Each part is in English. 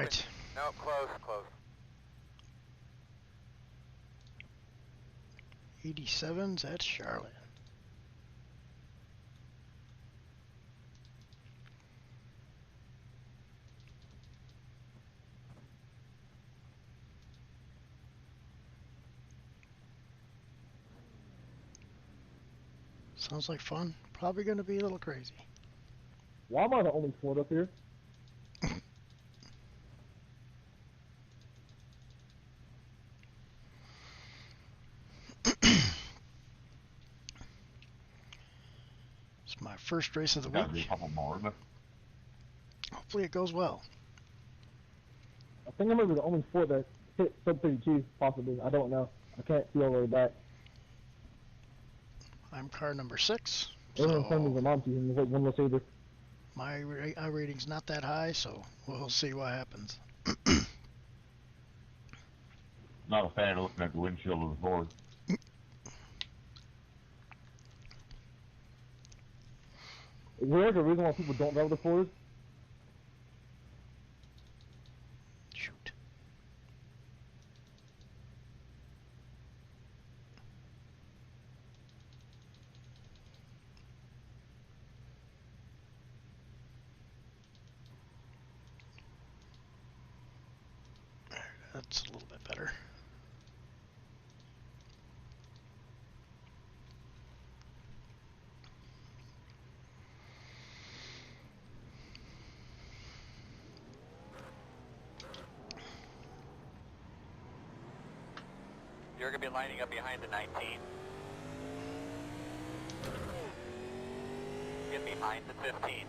right. No, close, close. 87's at Charlotte. Sounds like fun. Probably going to be a little crazy. Why am I the only Ford up here? It's my first race of the Gotta be a week. couple more, but Hopefully it goes well. I think I'm gonna be the only Ford that hit sub 32, possibly. I don't know. I can't see all the way back. I'm car number 6. Everyone telling me So the mom team is like one less either. my rating's not that high, so we'll see what happens. not a fan of looking at the windshield of the Ford. Is there like a reason why people don't drive the Ford? Shoot. That's a little bit better. You're going to be lining up behind the 19. Get behind the 15.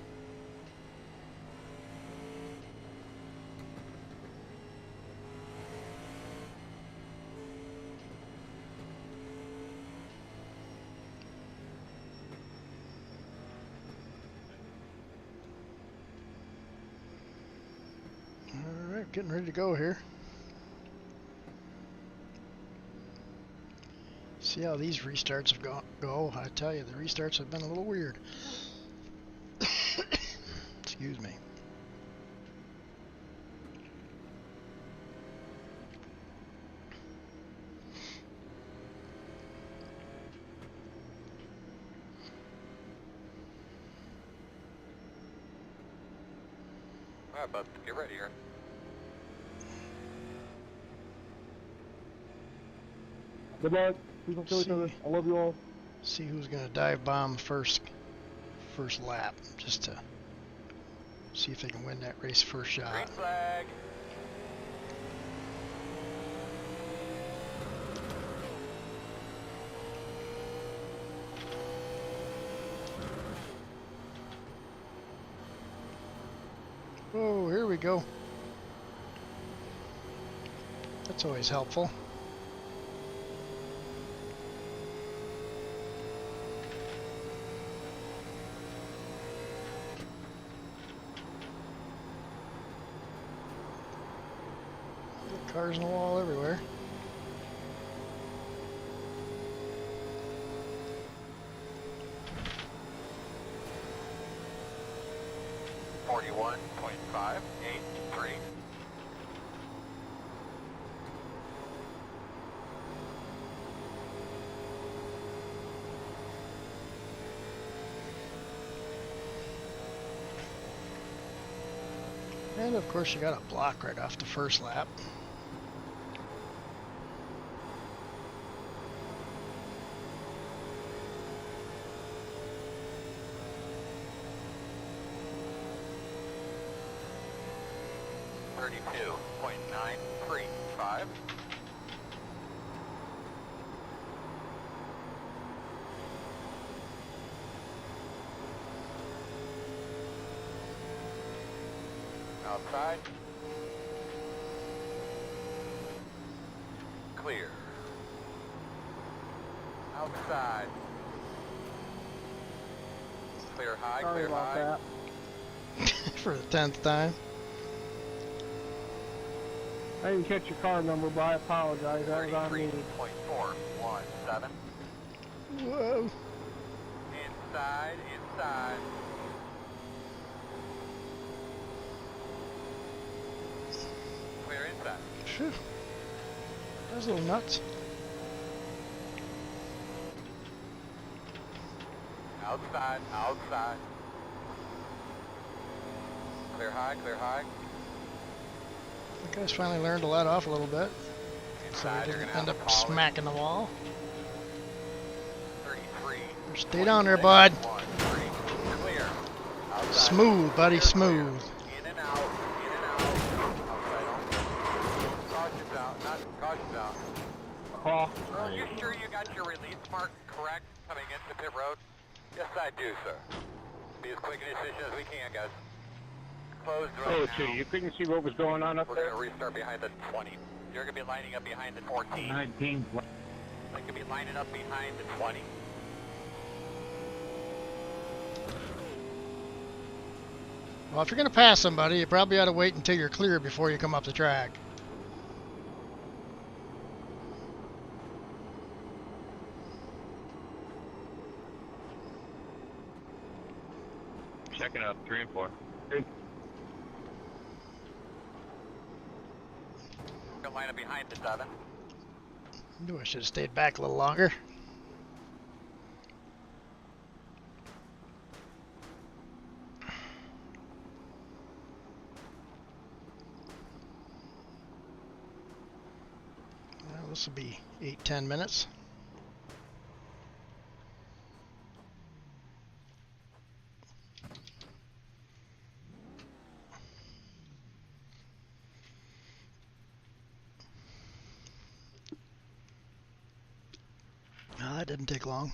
Alright, getting ready to go here. See how these restarts have go. I tell you, the restarts have been a little weird. Excuse me. Alright, bud, get ready here. Good luck. Please don't kill each other. I love you all. See who's gonna dive bomb first lap, just to see if they can win that race first shot. Green flag. Oh, here we go. That's always helpful. Cars in the wall everywhere. .583. And of course you got a block right off the first lap. .935. Outside. Clear. Outside. Clear high, Sorry clear about high. that. For the 10th time. I didn't catch your car number, but I apologize. That was on me. 33.417. Whoa. Inside, inside. Phew. That was a little nuts. Outside, outside. Clear high, clear high. The guys finally learned to let off a little bit, so Inside, we you're didn't gonna end have to up call it. smacking the wall. 33. Stay down there, bud. 1, 3. Clear. Outside. Smooth, buddy, Clear, clear. smooth. In and out, in and out. Outside on. Caution's out, not caution's out. Call. Are you sure you got your release mark correct coming into pit road? Yes, I do, sir. Be as quick and efficient as we can, guys. Closed right Oh, now. so you couldn't see what was going on up We're there? going to restart behind the 20. You're going to be lining up behind the 14. 19. They're going to be lining up behind the 20. Well, if you're going to pass somebody, you probably ought to wait until you're clear before you come up the track. Checking up, 3 and 4. Going to line up behind the 7. Knew I should have stayed back a little longer. Well, this will be 8-10 minutes. No, that didn't take long.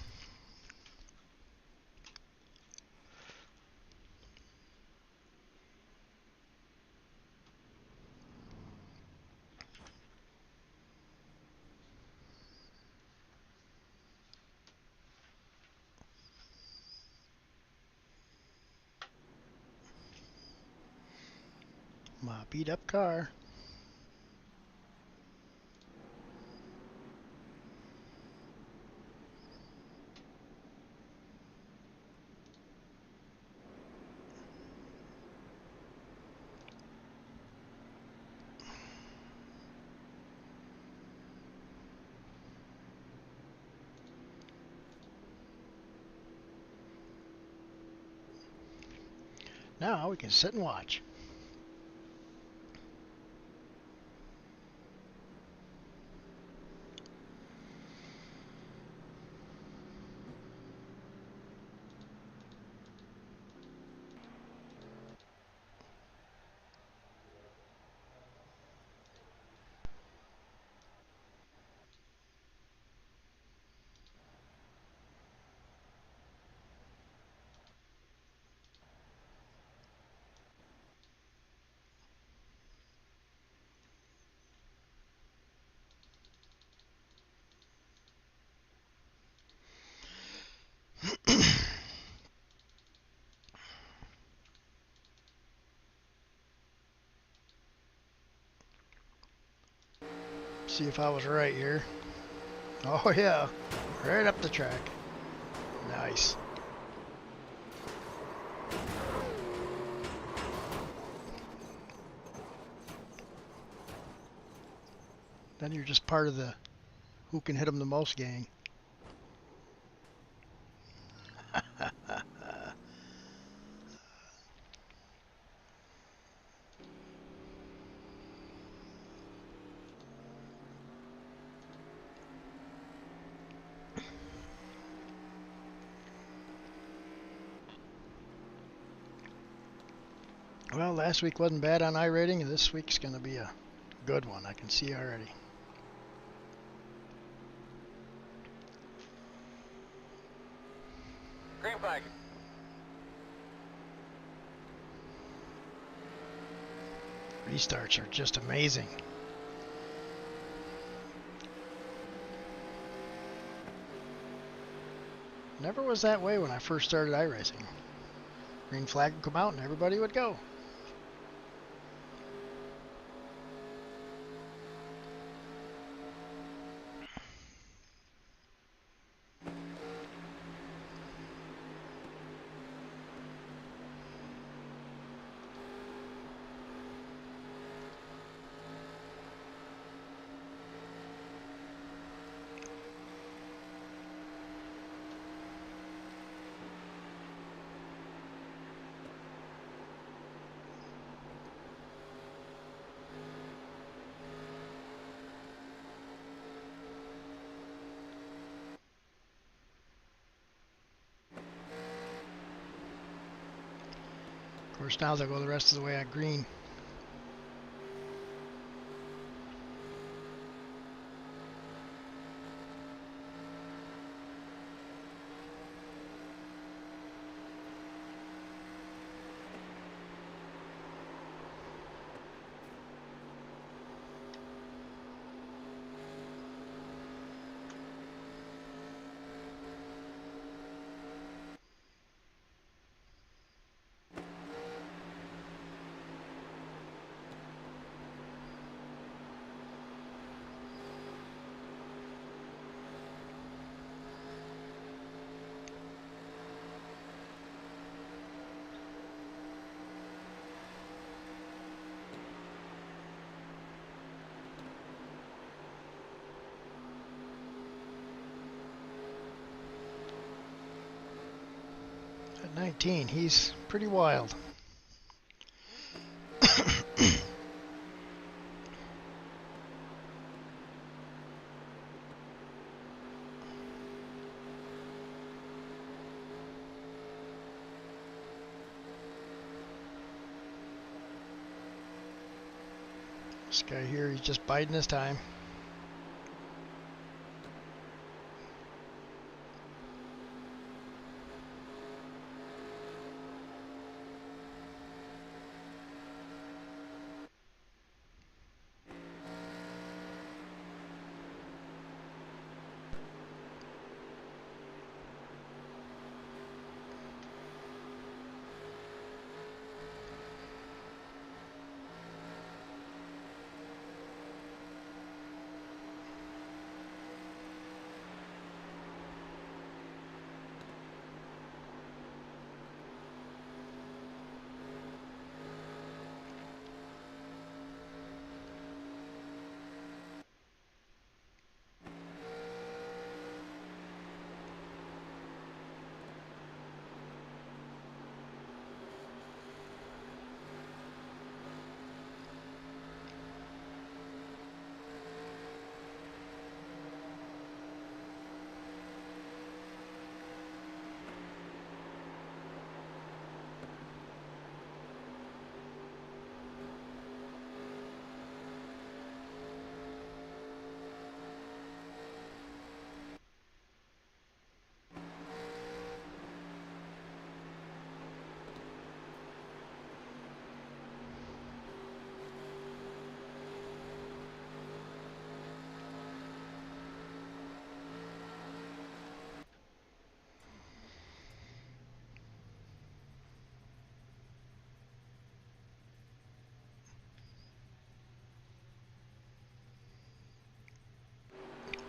My beat up car. Now we can sit and watch. See if I was right here. Oh yeah, right up the track. Nice. Then you're just part of the who can hit them the most gang. Well, last week wasn't bad on iRating, and this week's going to be a good one. I can see already. Green flag. Restarts are just amazing. Never was that way when I first started iRacing. Green flag would come out and everybody would go. course, now they'll go the rest of the way on green. At 19, he's pretty wild. This guy here, he's just biding his time.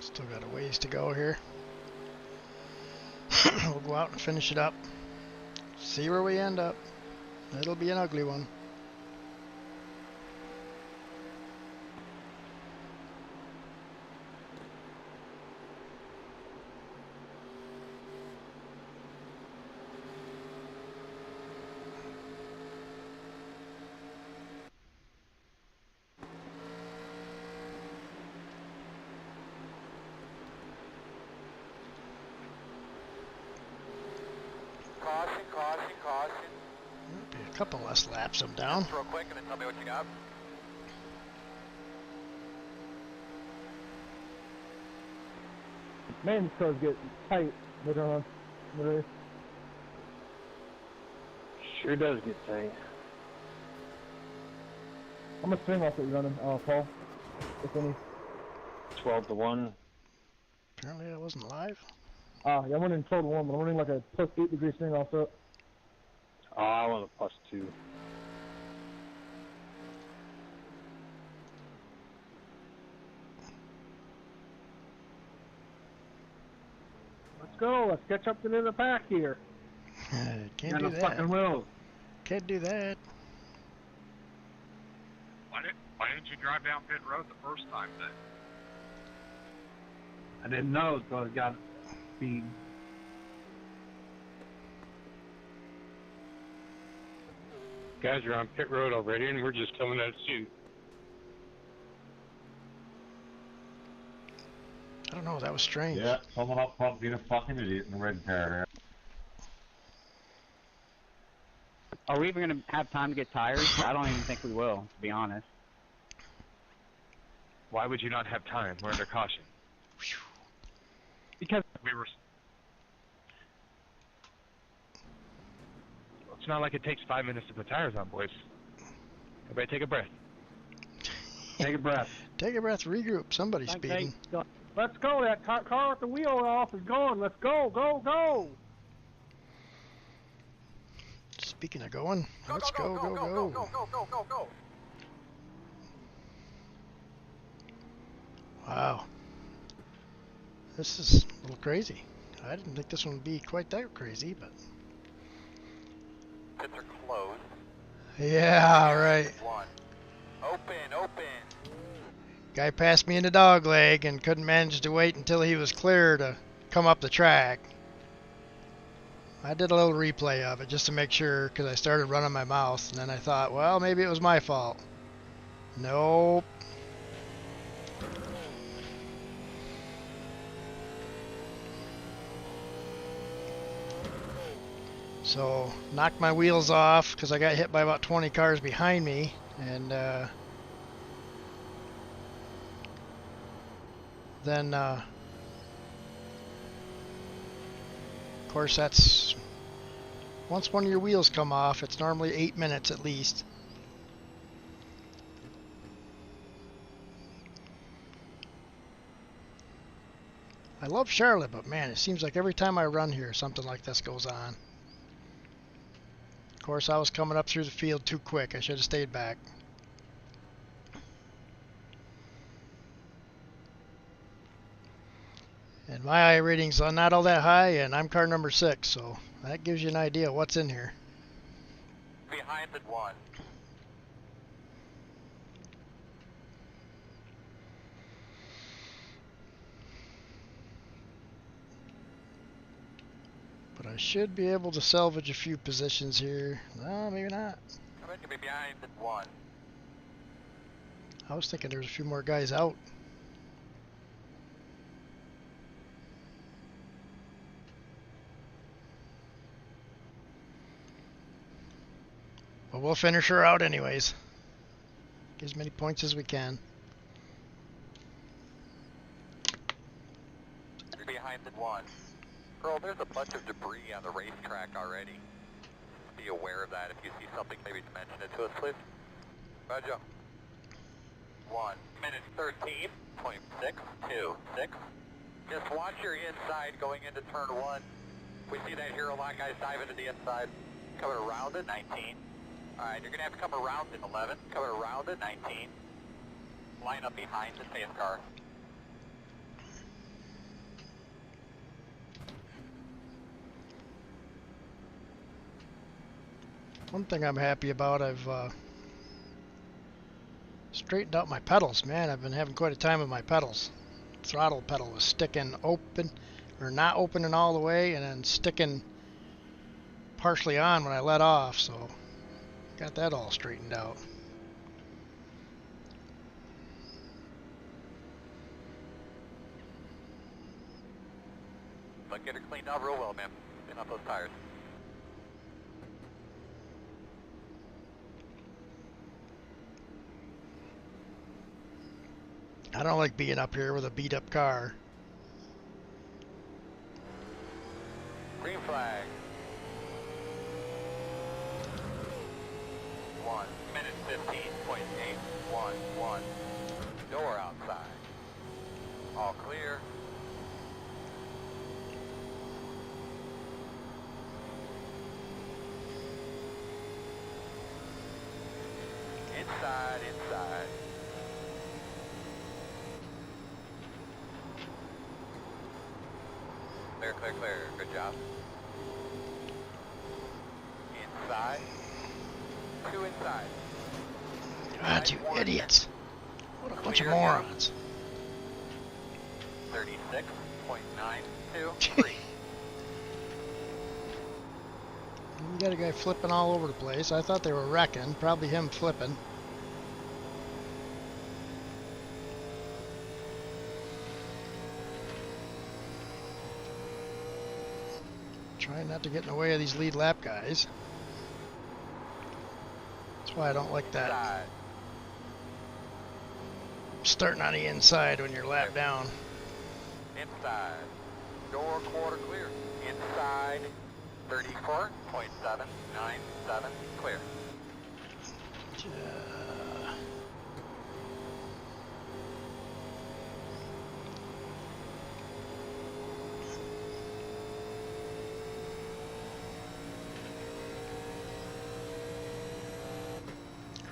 Still got a ways to go here. We'll go out and finish it up. See where we end up. It'll be an ugly one. Couple less laps, I'm down. Real quick and then tell me what you got. Man, these cars get tight later on. Literally. Sure does get tight. How much swing off are you running, Paul? If any. 12-1. Apparently I wasn't live. Yeah, I'm running 12 to 1, but I'm running like a plus 8 degree swing off up. Oh, I want a +2. Let's go. Let's catch up to the pack here. Can't do that. fucking will. Can't do that. Why didn't you drive down pit road the first time then? I didn't know, so I got speed. Guys are on pit road already, and we're just coming out of suit. I don't know, that was strange. Yeah, someone up front being a fucking idiot in the red car there. Are we even going to have time to get tires? I don't even think we will, to be honest. Why would you not have time? We're under caution. Because We were. It's not like it takes 5 minutes to put tires on, boys. Everybody take a breath. take a breath. Take a breath, regroup. Somebody's speeding. Let's go. That car with the wheel off is gone. Let's go, go, go. Speaking of going, Go, let's go, go, go, go, go, go. go, go, go, go, go. Wow. This is a little crazy. I didn't think this one would be quite that crazy, but... Pits are closed. Yeah, right. One. Open, open. Guy passed me in the dog leg and couldn't manage to wait until he was clear to come up the track. I did a little replay of it just to make sure, because I started running my mouth, and then I thought, well, maybe it was my fault. Nope. So, knocked my wheels off because I got hit by about 20 cars behind me, and then of course that's once one of your wheels come off, it's normally 8 minutes at least. I love Charlotte, but man, it seems like every time I run here something like this goes on. Of course, I was coming up through the field too quick. I should have stayed back. And my I ratings are not all that high, and I'm car number 6, so that gives you an idea of what's in here. Behind the one. But I should be able to salvage a few positions here. No, maybe not. Come in to be behind the one. I was thinking there was a few more guys out. But we'll finish her out anyways. Get as many points as we can. Behind the one. Earl, there's a bunch of debris on the racetrack already. Be aware of that. If you see something, maybe mention it to us, please. Roger. 1 minute 13.626. Just watch your inside going into turn 1. We see that here a lot, guys dive into the inside. Coming around at 19. Alright, you're going to have to come around at 11. Coming around at 19. Line up behind the safe car. One thing I'm happy about, I've straightened out my pedals. Man, I've been having quite a time with my pedals. Throttle pedal was sticking open, or not opening all the way, and then sticking partially on when I let off, so got that all straightened out. But get her cleaned out real well, man. Clean up those tires. I don't like being up here with a beat up car. Green flag. 1 minute 15.811. Door outside. All clear. Inside, inside. Clear, clear, clear. Good job. Inside. 2 inside. God, you idiots. What a bunch of morons. 36.923. You got a guy flipping all over the place. I thought they were wrecking. Probably him flipping. Trying not to get in the way of these lead lap guys. That's why I don't like that. Inside. Starting on the inside when you're lap down. Inside. Door quarter clear. Inside. 34.797 clear.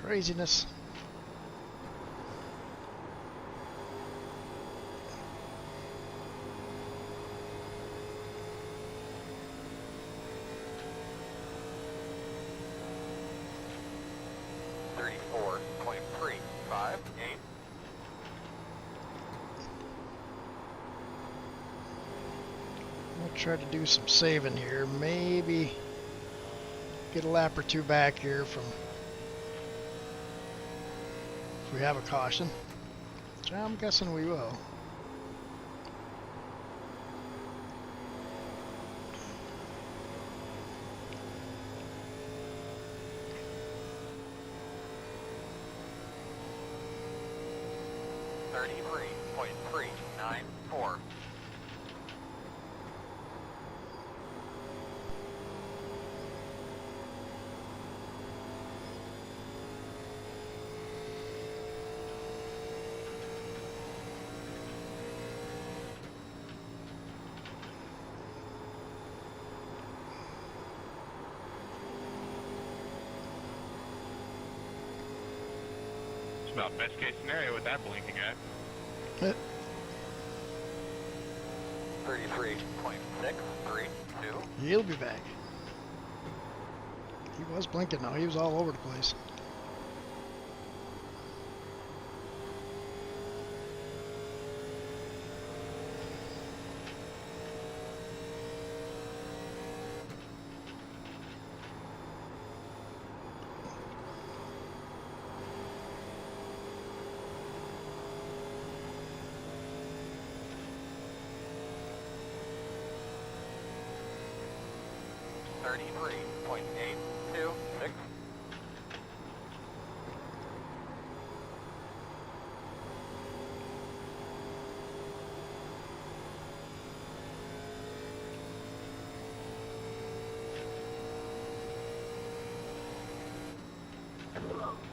Craziness. I'll try to do some saving here. Maybe get a lap or two back here from if we have a caution. Which I'm guessing we will. It's about best case scenario with that blinking at. 33.632. He'll be back. He was blinking now. He was all over the place.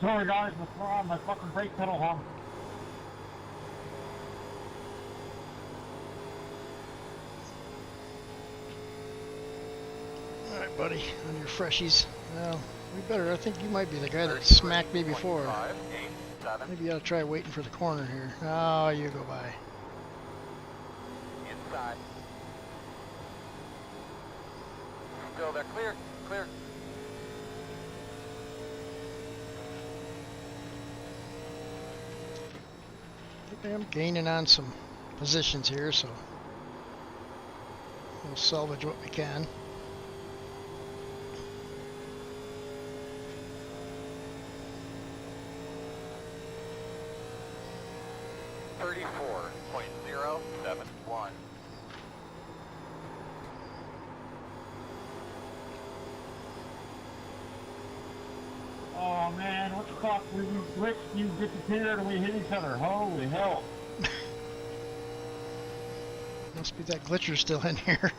Sorry guys, my fucking brake pedal hung. Alright, buddy, on your freshies. Well, we better. I think you might be the guy that smacked me before. Maybe you ought to try waiting for the corner here. Oh, you go by. Inside. Still there. Clear. Clear. I think I'm gaining on some positions here, so we'll salvage what we can. .071. Oh man, what the fuck? We glitched, you disappeared, and we hit each other. Holy hell. Must be that glitcher still in here.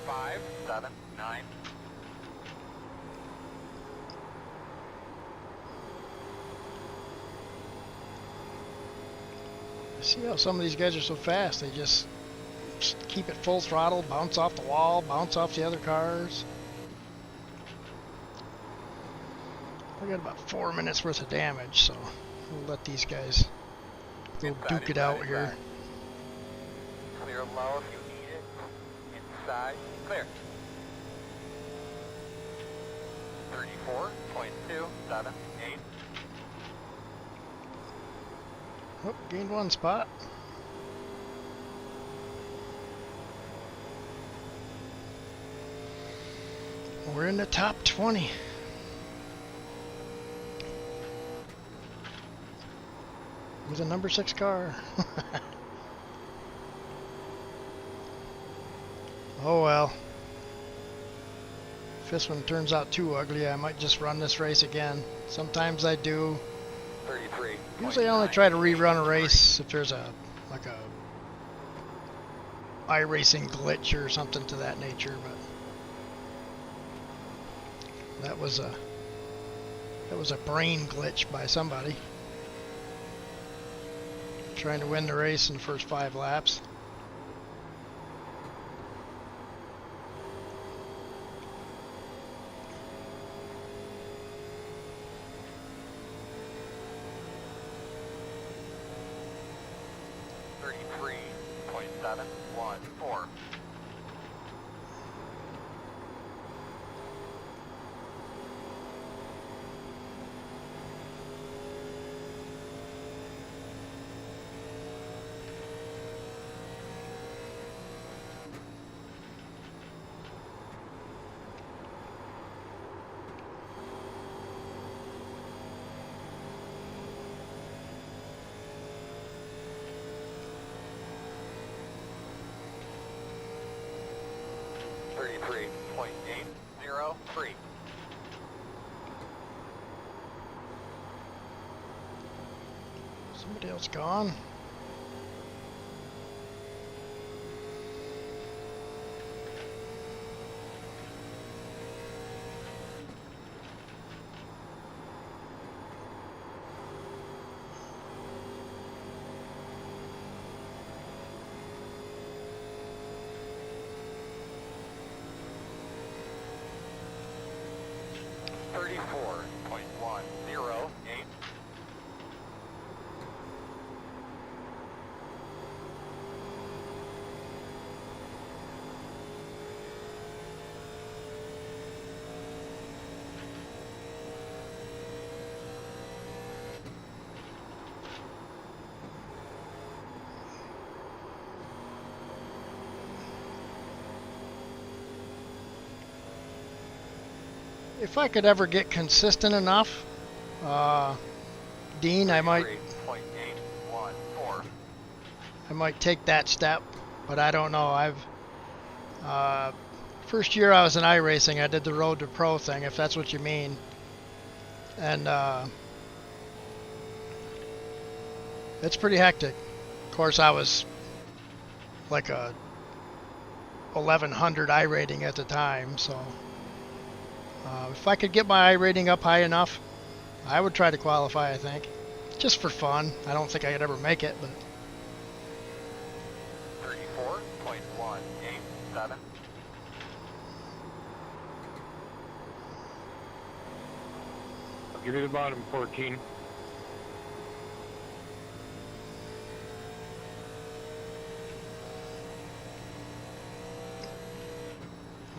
.579. See how some of these guys are so fast? They just keep it full throttle, bounce off the wall, bounce off the other cars. We got about 4 minutes worth of damage, so we'll let these guys go duke it out here. Clear low if you need it. Inside. Clear. 34.278. Oh, gained one spot. We're in the top 20. with a number 6 car. Oh well. If this one turns out too ugly, I might just run this race again. Sometimes I do. 33. Usually I only try to rerun a race if there's a like a iRacing glitch or something to that nature, but that was a brain glitch by somebody trying to win the race in the first 5 laps. Somebody else gone. If I could ever get consistent enough, Dean, I might take that step, but I don't know. First year I was in iRacing, I did the Road to Pro thing, if that's what you mean, and it's pretty hectic. Of course, I was like a 1100 iRating at the time, so. If I could get my iRating up high enough, I would try to qualify, I think. Just for fun. I don't think I could ever make it, but... 34.187. I'll give you the bottom 14.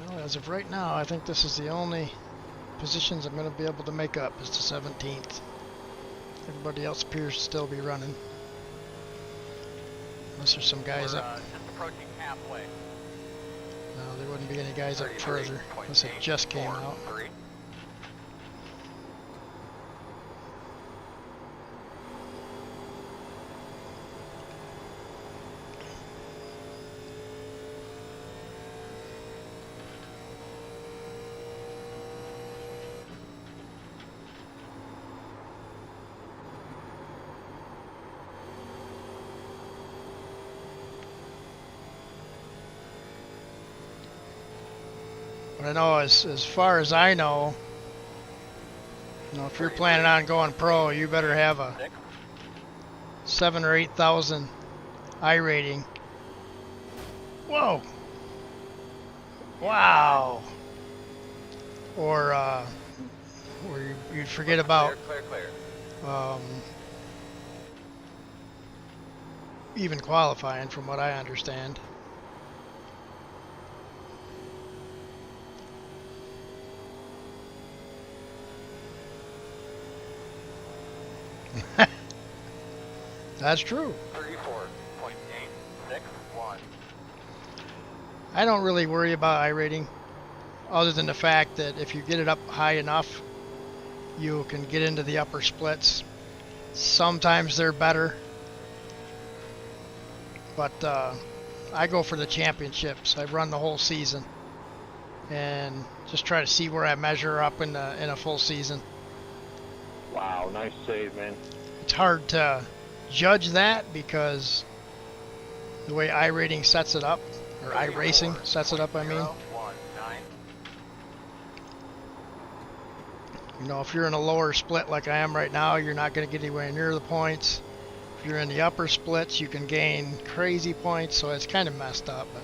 Well, as of right now, I think this is the only positions I'm going to be able to make up is the 17th. Everybody else appears to still be running. Unless there's some guys up. Just approaching halfway. No, there wouldn't be any guys up further unless it just came out. But I know as far as I know, if you're planning on going pro, you better have a 7,000 or 8,000 iRating. Whoa! Wow! Or you'd forget about even qualifying, from what I understand. That's true. 34.861. I don't really worry about iRating, other than the fact that if you get it up high enough, you can get into the upper splits. Sometimes they're better, but I go for the championships. I run the whole season and just try to see where I measure up in a full season. Wow, nice save, man. It's hard to judge that because the way iRating sets it up, or iRacing sets it up, I mean. You know, if you're in a lower split like I am right now, you're not going to get anywhere near the points. If you're in the upper splits, you can gain crazy points, so it's kind of messed up. But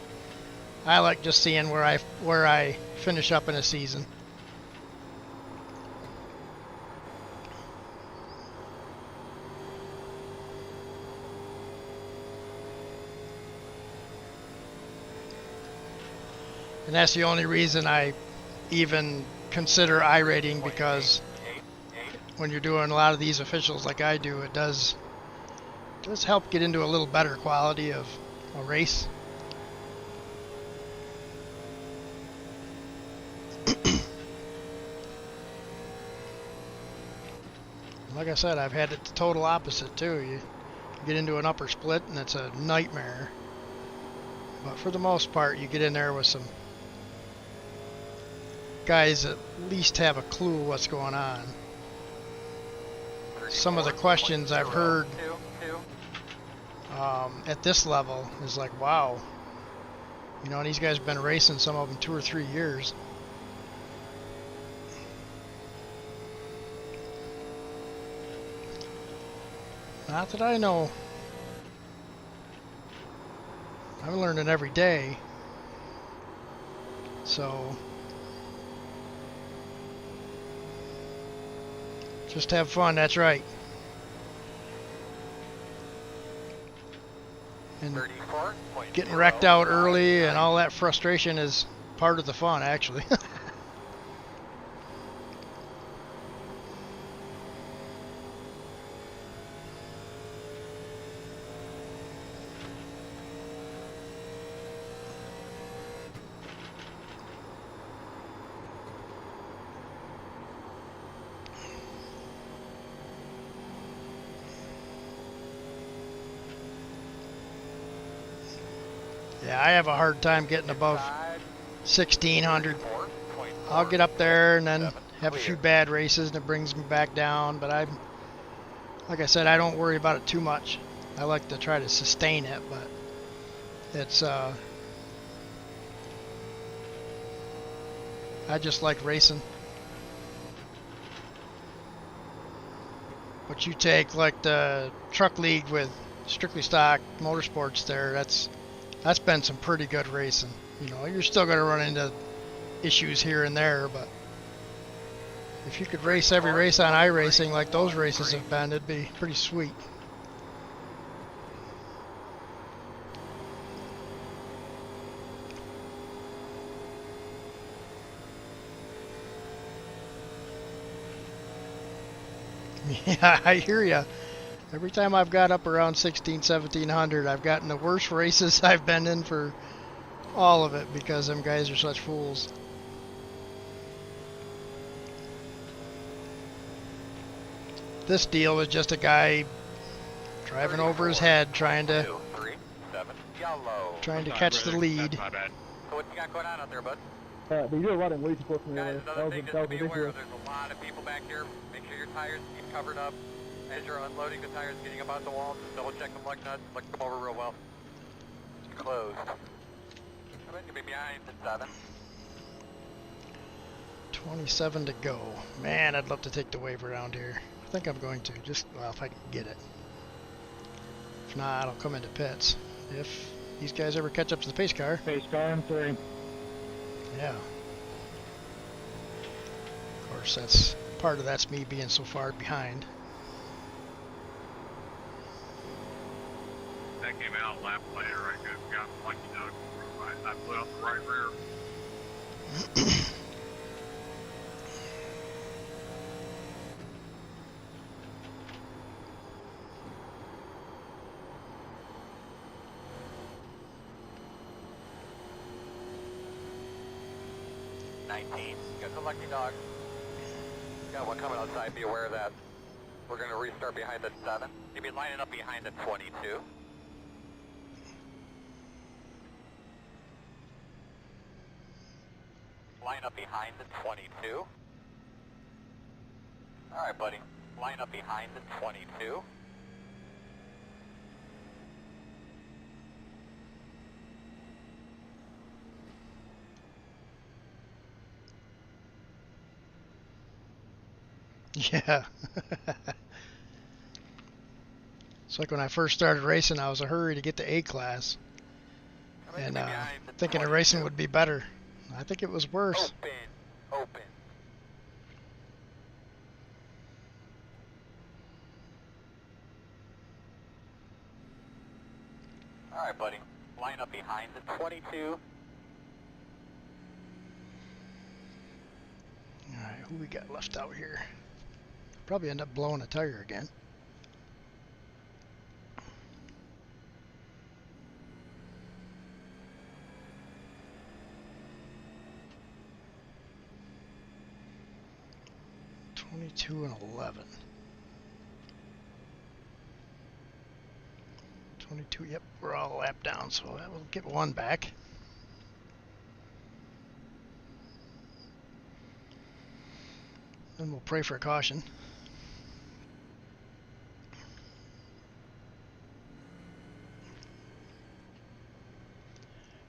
I like just seeing where I finish up in a season. And that's the only reason I even consider iRating, because when you're doing a lot of these officials like I do, it does help get into a little better quality of a race. Like I said, I've had it the total opposite too. You get into an upper split and it's a nightmare. But for the most part, you get in there with some guys that at least have a clue what's going on. Some of the questions I've heard at this level is like, wow, you know, and these guys have been racing, some of them 2 or 3 years. Not that I know. I'm learning every day. So just have fun, that's right. And getting wrecked out early and all that frustration is part of the fun, actually. Yeah, I have a hard time getting above 1600. I'll get up there and then have a few bad races and it brings me back down, but like I said, I don't worry about it too much. I like to try to sustain it, but it's I just like racing. But you take like the truck league with Strictly Stock Motorsports there, that's been some pretty good racing. You know, you're still going to run into issues here and there, but if you could race every race on iRacing like those races have been, it'd be pretty sweet. Yeah, I hear ya. Every time I've got up around 1700, I've gotten the worst races I've been in for all of it because them guys are such fools. This deal was just a guy driving over his head trying to catch the lead. So what you got going on out there, bud? But you're running way too close to me. Guys, That another was thing just to be aware ridiculous. of, there's a lot of people back here. Make sure your tires keep covered up. As you're unloading the tires, getting them out the wall, just double check them lug nuts, look them over real well. Closed. I bet you'll be behind at 7. 27 to go. Man, I'd love to take the wave around here. I think I'm going to, just, well, if I can get it. If not, I'll come into pits. If these guys ever catch up to the pace car. Pace car in 3. Yeah. Of course, part of that's me being so far behind. That came out a lap later. I got lucky enough. I put up the right rear. Got the lucky dog. Got one coming outside, be aware of that. We're going to restart behind the 7. You'll be lining up behind the 22. behind the 22. Alright, buddy. Line up behind the 22. Yeah. It's like when I first started racing, I was in a hurry to get to A class. And thinking the racing would be better. I think it was worse. Open. Alright, buddy. Line up behind the 22. Alright, who we got left out here? Probably end up blowing a tire again. Two and 11. 22. Yep, we're all lapped down, so that will get one back. Then we'll pray for a caution.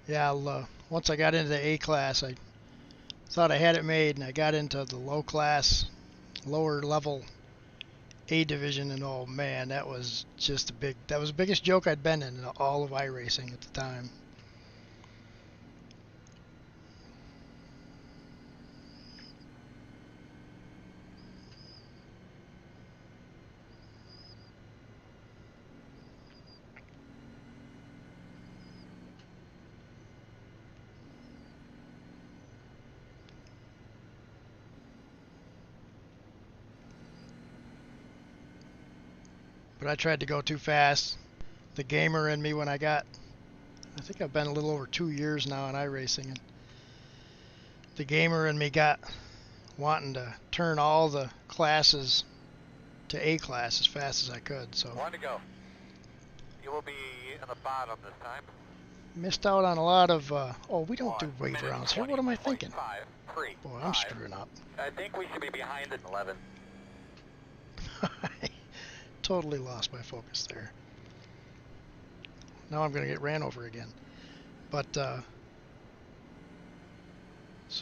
Yeah, once I got into the A class, I thought I had it made, and I got into the lower level A division, and oh man, that was just that was the biggest joke I'd been in all of iRacing at the time. But I tried to go too fast. The gamer in me I think I've been a little over 2 years now in iRacing, and the gamer in me got wanting to turn all the classes to A class as fast as I could. So 1 to go. You will be in the bottom this time. Missed out on a lot of, oh, we don't do wave rounds here. What am I thinking? 3, Boy, I'm screwing up. I think we should be behind in 11. Totally lost my focus there. Now I'm going to get ran over again. But, so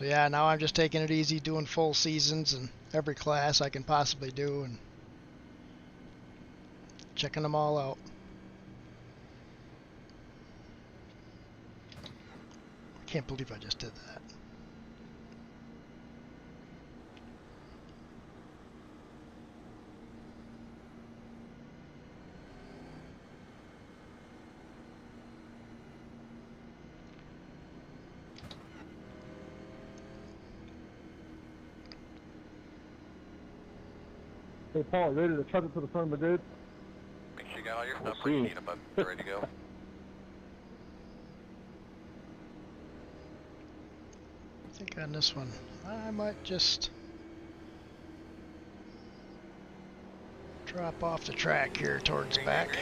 yeah, now I'm just taking it easy, doing full seasons and every class I can possibly do, and checking them all out. I can't believe I just did that. Hey, Paul, ready to truck it to the front of the grid? Make sure you got all your stuff where you need them, but they're ready to go. I think on this one, I might just drop off the track here towards the back.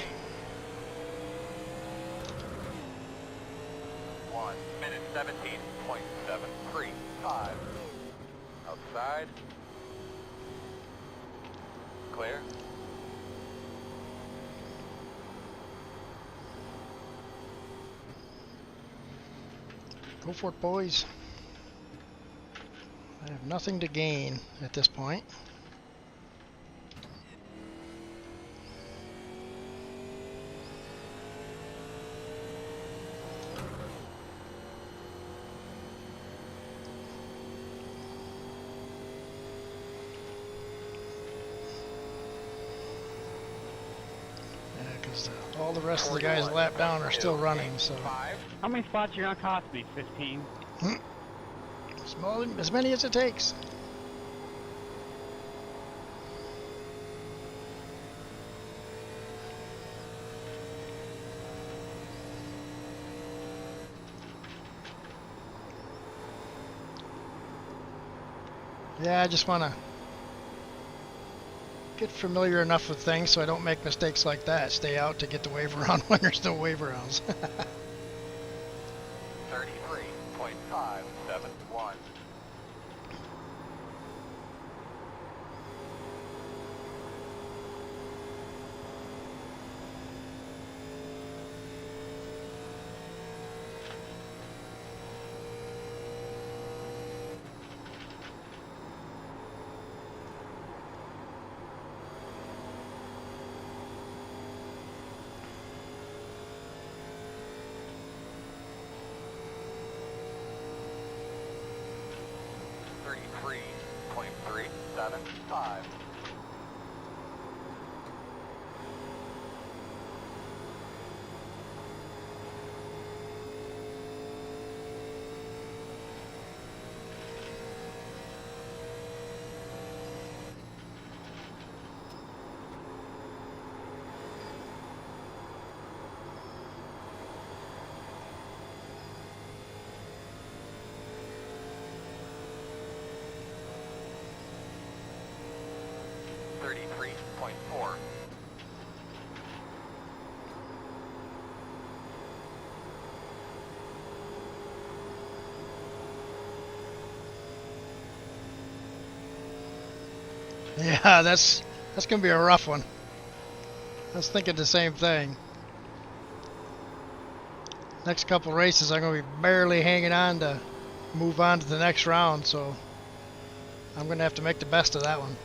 1 minute 17.735. Outside. Clear. Go for it, boys. I have nothing to gain at this point. Because all the rest of the guys lapped down are still running, so. How many spots are you gonna cost me? 15? As many as it takes. Yeah, I just want to get familiar enough with things so I don't make mistakes like that. Stay out to get the wave around when there's no wave rounds. 33.571. 7.5. Yeah, that's gonna be a rough one. I was thinking the same thing. Next couple races, I'm gonna be barely hanging on to move on to the next round, so I'm gonna have to make the best of that one.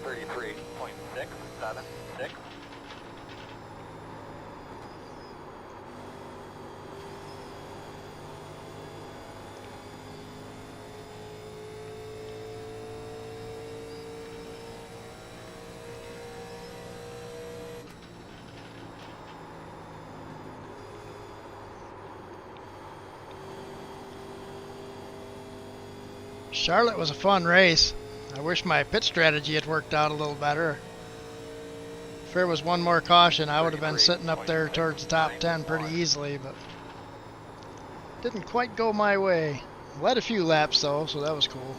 33.676. Charlotte was a fun race. I wish my pit strategy had worked out a little better. If there was one more caution, I would have been sitting up there towards the top 10 pretty easily, but didn't quite go my way. Led a few laps though, so that was cool.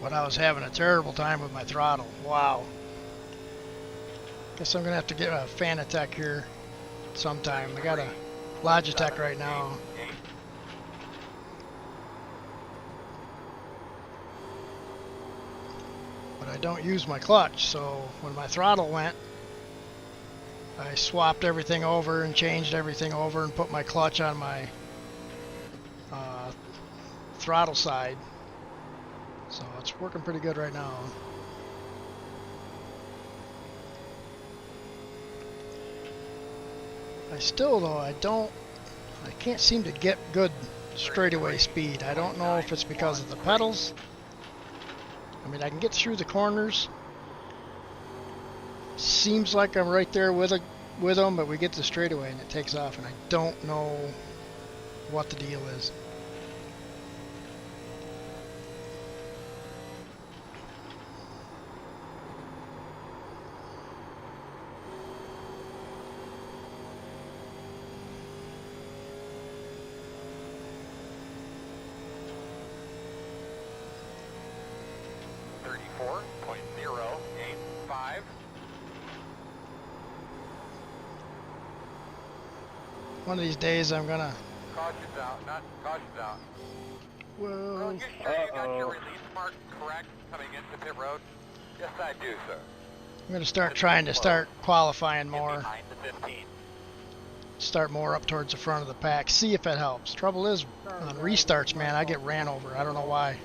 But I was having a terrible time with my throttle. Wow. Guess I'm gonna have to get a Fanatec here sometime. I got a Logitech right now. But I don't use my clutch, so when my throttle went, I swapped everything over and changed everything over and put my clutch on my throttle side. So it's working pretty good right now. I still though, I can't seem to get good straightaway speed. I don't know if it's because of the pedals. I mean, I can get through the corners. Seems like I'm right there with them, but we get to the straightaway and it takes off, and I don't know what the deal is. One of these days I'm gonna... Caution's out, not caution's out. Whoa. Well, you sure you got your release mark correct coming into pit road? Yes, I do, sir. I'm gonna start trying to start qualifying more. Behind the 15. Start more up towards the front of the pack. See if it helps. Trouble is, on restarts, man, I get ran over. I don't know why.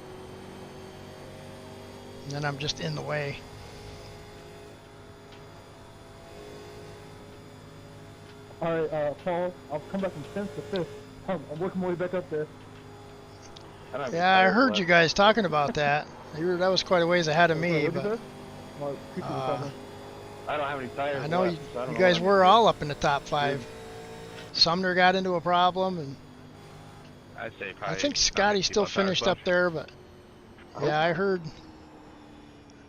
And then I'm just in the way. Alright, Paul, I'll come back from 10th to 5th. I'm working my way back up there. Yeah, I heard you guys talking about that. That was quite a ways ahead of me, but I don't have any tires. I know left, you, so I don't you know guys what were I'm all up in the top 5. Sumner got into a problem, and I'd say I probably think Scotty still finished up there, but yeah, I heard.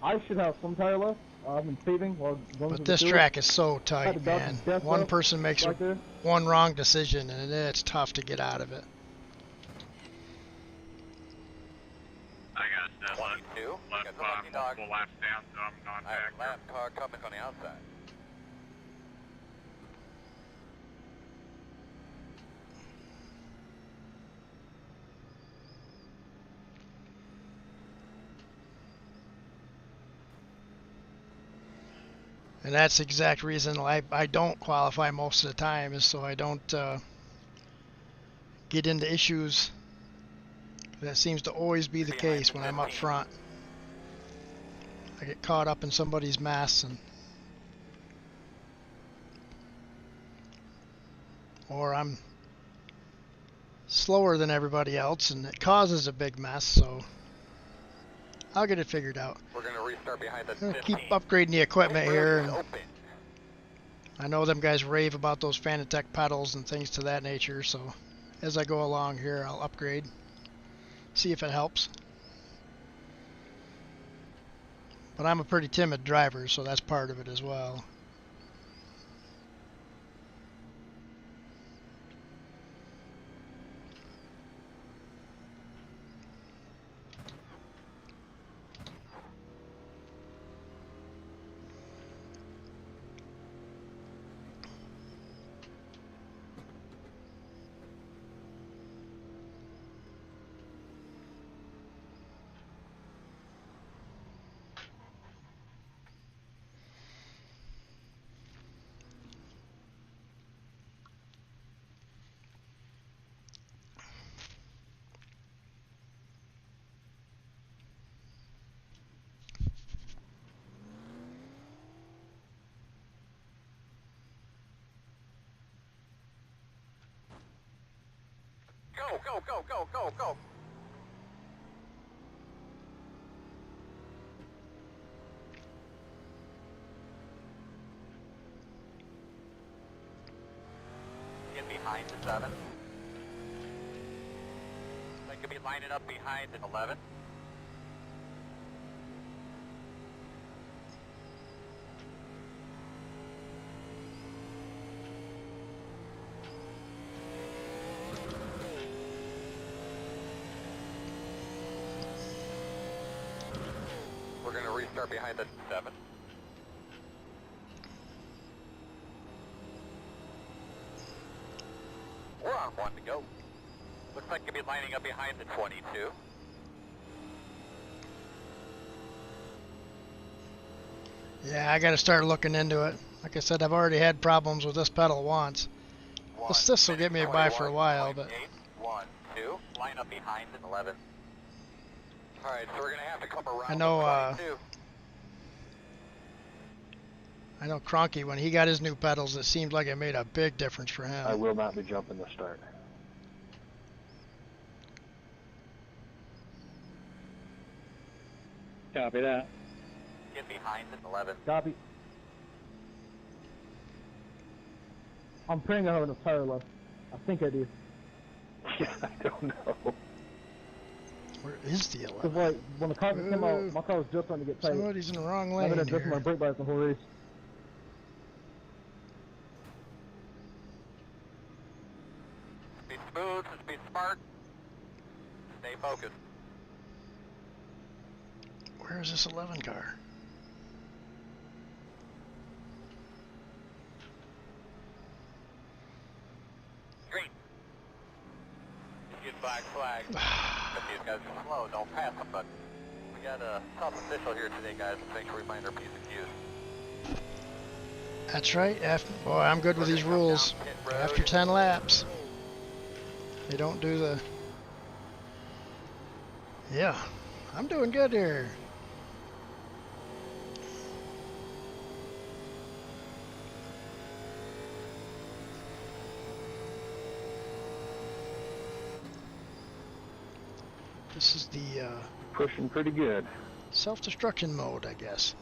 I should have some tire left. I've been saving while going But to this the track is so tight, dodge man. death One up person makes right there. one wrong decision, and it's tough to get out of it. I got that left 22. five, Got the lucky dog. multiple laps down, so I'm not I have back. a lap car coming on the outside. And that's the exact reason I don't qualify most of the time, is so I don't get into issues. That seems to always be the case when I'm up front. I get caught up in somebody's mess, or I'm slower than everybody else and it causes a big mess, so I'll get it figured out. We're going to restart behind the I'm gonna 15. keep upgrading the equipment here, and Open. I know them guys rave about those Fanatec pedals and things to that nature, so as I go along here I'll upgrade, see if it helps. But I'm a pretty timid driver, so that's part of it as well. Go, go, go, go, go, go. Get behind the 7. They could be lining up behind an 11. We're going to restart behind the 7. We're on 1 to go. Looks like you'll be lining up behind the 22. Yeah, I gotta start looking into it. Like I said, I've already had problems with this pedal once. This will get me by for a while, but 1, 2, line up behind an 11. Alright, so we're going to have to come around I know, the 22. I know Cronky, when he got his new pedals, it seemed like it made a big difference for him. I will not be jumping the start. Copy that. Get behind an 11. Copy. I'm praying I have enough tire left. I think I do. Yeah, I don't know. Where is the Because 11? like, when the car came out, my car was just starting to get tight. Somebody's in the wrong I've lane been adjusting my here. brake bias the whole race. Be smooth, just be smart. Stay focused. Where is this 11 car? Green. Get black flag. But these guys are slow, don't pass them, but we got a self-official here today, guys. Let's make sure we find our P's and Q's. That's right. Boy, I'm good with these rules. After 10 laps, they don't do the... Yeah, I'm doing good here. This is the Pushing pretty good. self-destruction mode, I guess.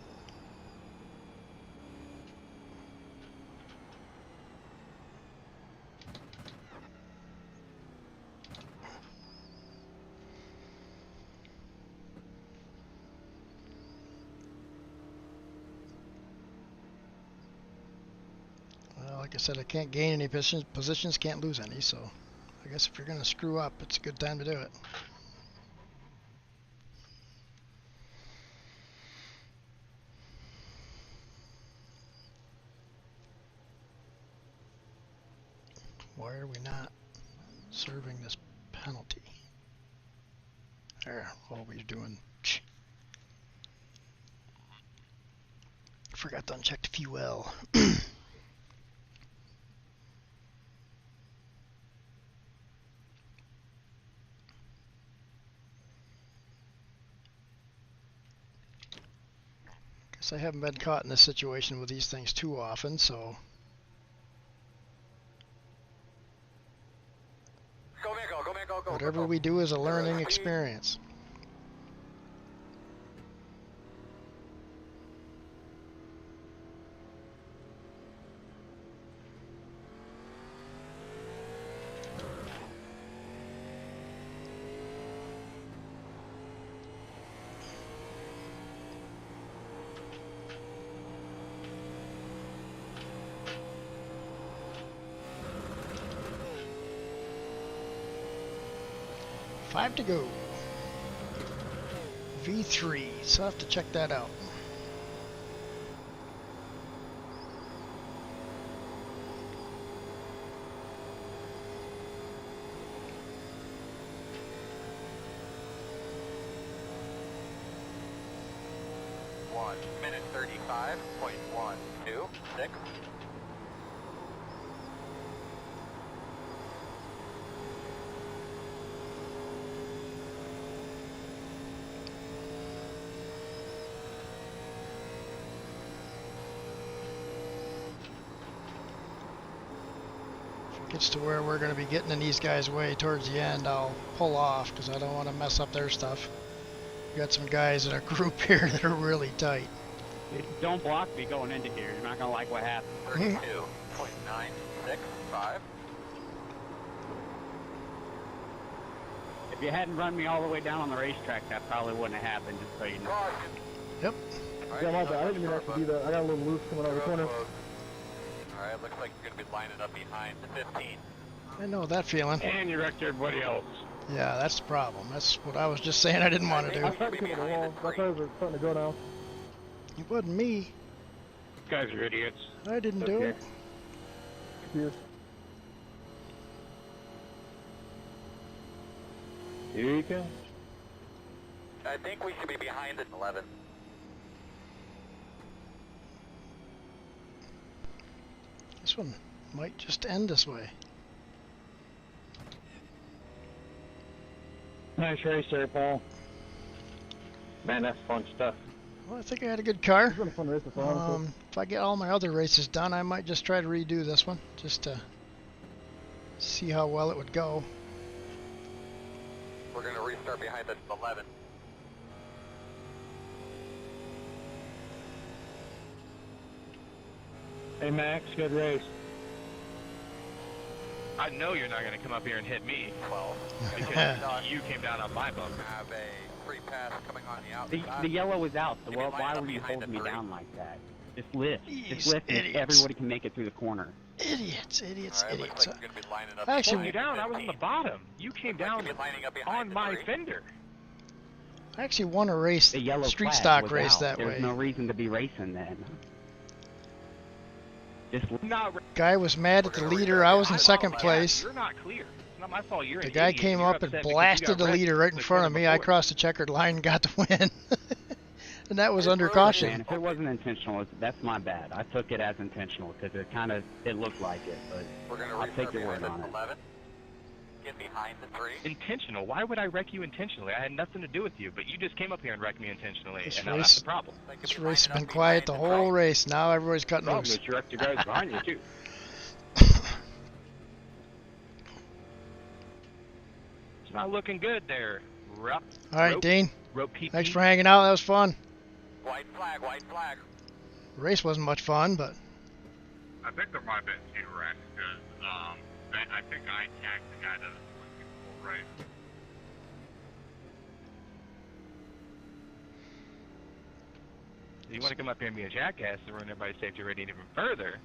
Well, like I said, I can't gain any positions, can't lose any, so I guess if you're going to screw up, it's a good time to do it. Why are we not serving this penalty? There, always doing. Forgot to uncheck the fuel. So I haven't been caught in this situation with these things too often, so Go, man, go, man, go, whatever we do is a learning experience. Five to go. V3, so I'll have to check that out. One minute 35.126. Gets to where we're going to be getting in these guys' way towards the end, I'll pull off because I don't want to mess up their stuff. We got some guys in our group here that are really tight. Don't block me going into here. You're not going to like what happens. 32.965. If you hadn't run me all the way down on the racetrack, that probably wouldn't have happened, just so you know. Yep. Yeah, my bad. I didn't mean to actually do that. I got a little loose coming out of the corner. Alright, looks like you're going to be lining up behind the 15. I know that feeling. And you wrecked everybody else. Yeah, that's the problem. That's what I was just saying I didn't want to do. I tried to come to the wall. My tires are starting to go now. It wasn't me. You guys are idiots. I didn't do it. Here. Here you go. I think we should be behind at 11. This one might just end this way. Nice race there, Paul. Man, that's fun stuff. Well, I think I had a good car. It's been a fun race before, honestly. If I get all my other races done, I might just try to redo this one, just to see how well it would go. We're going to restart behind at 11. Hey, Max, good race. I know you're not going to come up here and hit me 12. because you came down on my bumper. Have a free pass coming on the outside. The yellow was out, so If you line why up were you behind holding the me three. down like that? Just lift. These Just lift and idiots. everybody can make it through the corner. Idiots, idiots, Alright, idiots. looks like you're going to be lining up I actually- Pulled you down. I was on the bottom. You came down You're lining up behind on the my three. fender. I actually won a race, The yellow street flag stock was race out. that There's way. no reason to be racing then. Just Not Guy was mad at the leader. I was in second place. You're not clear. It's not my fault. You're The an guy idiot. came You're up and upset because you blasted got the wrecked leader right in the front of corner me. I before. crossed the checkered line and got the win. And that was under man, caution. if it wasn't intentional, that's my bad. I took it as intentional because it looked like it, but We're going to I'll restart take your behind word at on it. 11. Get behind the three. Intentional? Why would I wreck you intentionally? I had nothing to do with you, but you just came up here and wrecked me intentionally, This and now that's race- the problem. This race has been quiet the whole race. Now everybody's cutting Problem loose. is you wrecked your guys behind you, too. It's not looking good there. All right, Dean. Rope PP. Thanks for hanging out. That was fun. White flag, white flag. The race wasn't much fun, but I think there might have been two wrecks because I think I attacked the guy that was looking full right. You want to come up here and be a jackass and ruin everybody's safety rating even further?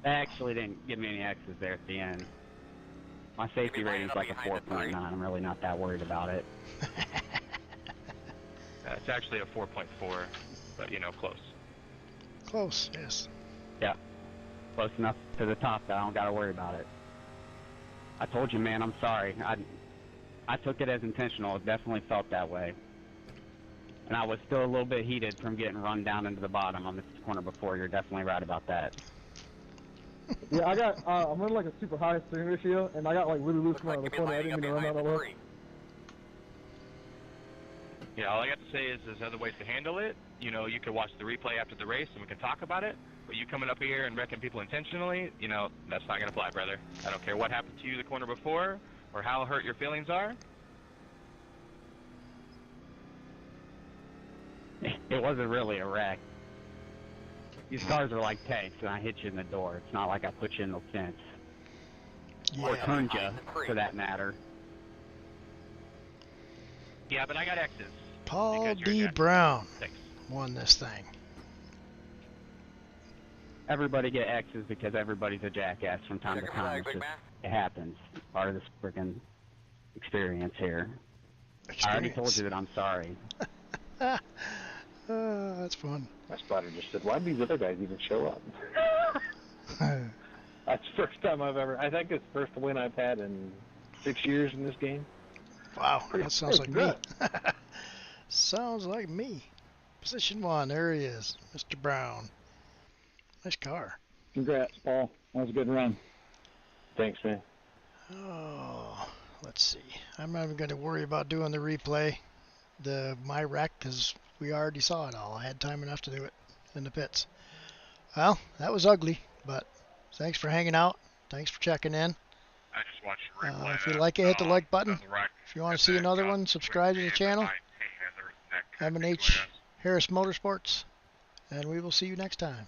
they actually didn't give me any X's there at the end. My safety rating's like a 4.9. I'm really not that worried about it. It's actually a 4.4, but you know, close. close, yes. Yeah, close enough to the top that I don't gotta worry about it. I told you, man, I'm sorry. I took it as intentional. It definitely felt that way. And I was still a little bit heated from getting run down into the bottom on this corner before. You're definitely right about that. Yeah, I got, I'm running like a super high steering ratio, and I got like really loose Looks coming out like of you'll the be corner. I lining didn't up mean to run behind that the low. three. Yeah, all I got to say is there's other ways to handle it. You know, you can watch the replay after the race and we can talk about it. But you coming up here and wrecking people intentionally, you know, that's not going to fly, brother. I don't care what happened to you the corner before or how hurt your feelings are. It wasn't really a wreck. These cars are like tanks, and I hit you in the door. It's not like I put you in the fence. Yeah. Or turned you, for that matter. Yeah, but I got X's. Paul because you're D. a jack. Brown Thanks. won this thing. Everybody get X's because everybody's a jackass from time to Checker time. flag, It's big just, man. it happens. Part of this freaking experience here. I already told you that I'm sorry. That's fun. My spotter just said, why did these other guys even show up? That's the first time I've ever, I think it's the first win I've had in 6 years in this game. Wow, that sounds like me. good. Sounds like me. Position 1, there he is, Mr. Brown. Nice car. Congrats, Paul. That was a good run. Thanks, man. Oh, let's see. I'm not even going to worry about doing the replay, my wreck, because we already saw it all. I had time enough to do it in the pits. Well, that was ugly, but thanks for hanging out. Thanks for checking in. I just watched the replay. If you like it, hit the like button. of the wreck. If you want to see another one, subscribe to the channel. M&H Harris Motorsports, and we will see you next time.